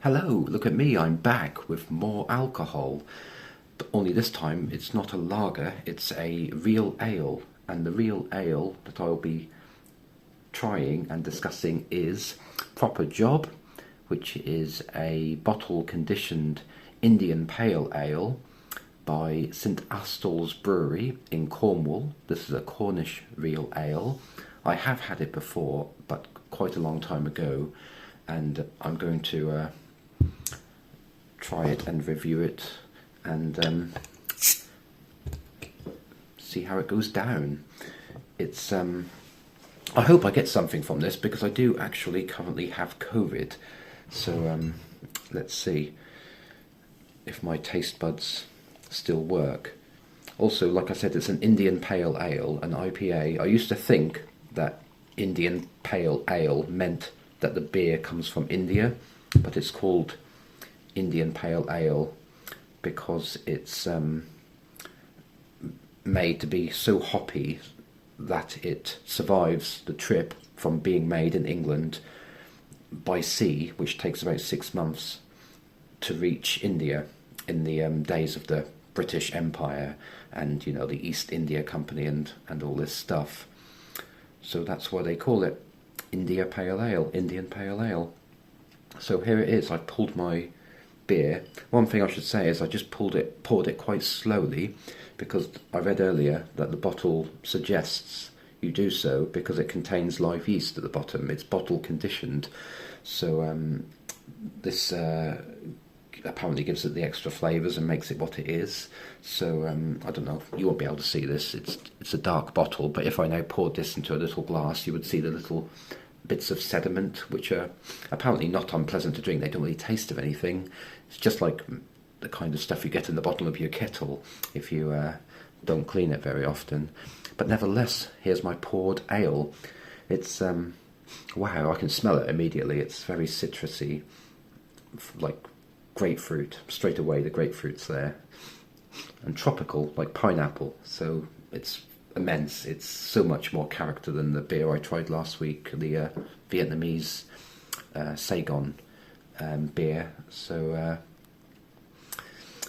Hello, look at me, I'm back with more alcohol. But only this time it's not a lager, it's a real ale. And the real ale that I'll be trying and discussing is Proper Job, which is a bottle conditioned Indian Pale Ale by St Austell's Brewery in Cornwall. This is a Cornish real ale. I have had it before, but quite a long time ago, and I'm going to try it and review it and see how it goes down. It's I hope I get something from this because I do actually currently have COVID. So let's see if my taste buds still work. Also, like I said, it's an Indian Pale Ale, an IPA. I used to think that Indian Pale Ale meant that the beer comes from India, but it's called Indian Pale Ale because it's made to be so hoppy that it survives the trip from being made in England by sea, which takes about 6 months to reach India in the days of the British Empire and, you know, the East India Company and all this stuff. So that's why they call it Indian Pale Ale. So here it is. I pulled my beer. One thing I should say is I just poured it quite slowly because I read earlier that the bottle suggests you do so because it contains live yeast at the bottom. It's bottle conditioned, so this apparently gives it the extra flavours and makes it what it is. So I don't know, you won't be able to see this, it's a dark bottle, but if I now poured this into a little glass you would see the little bits of sediment, which are apparently not unpleasant to drink. They don't really taste of anything. It's just like the kind of stuff you get in the bottom of your kettle if you don't clean it very often. But nevertheless, here's my poured ale. It's wow, I can smell it immediately. It's very citrusy, like grapefruit. Straight away the grapefruit's there, and tropical, like pineapple. So it's immense. It's so much more character than the beer I tried last week, the Vietnamese Saigon beer. So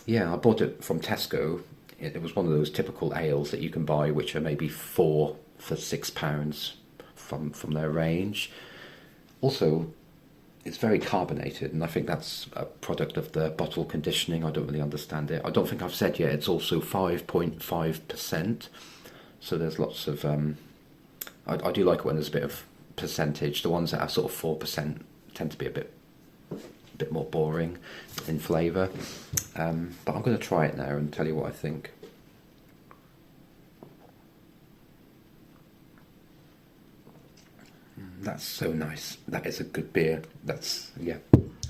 yeah, I bought it from Tesco. It was one of those typical ales that you can buy, which are maybe four for £6 from their range. Also, it's very carbonated, and I think that's a product of the bottle conditioning. I don't really understand it. I don't think I've said yet, it's also 5.5%. So there's lots of, I do like it when there's a bit of percentage. The ones that are sort of 4% tend to be a bit more boring in flavour. But I'm going to try it now and tell you what I think. That's so nice. That is a good beer. Yeah.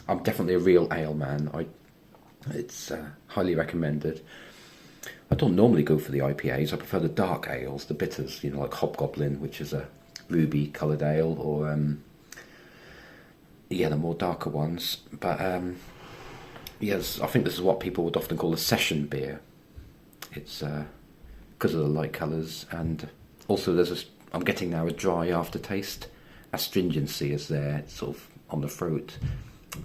I'm definitely a real ale man. It's highly recommended. I don't normally go for the IPAs. I prefer the dark ales, the bitters, you know, like Hobgoblin, which is a ruby coloured ale, or yeah, the more darker ones. But yes, I think this is what people would often call a session beer. It's because of the light colours, and also I'm getting now a dry aftertaste. Astringency is there. It's sort of on the throat,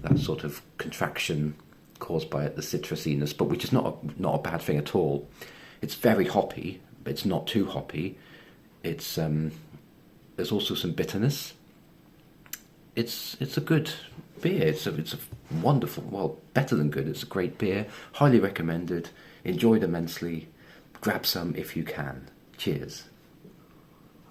that sort of contraction caused by it, the citrusiness, but which is not a bad thing at all. It's very hoppy, but it's not too hoppy. It's there's also some bitterness. It's a good beer. It's a wonderful, well, better than good. It's a great beer. Highly recommended. Enjoyed immensely. Grab some if you can. Cheers.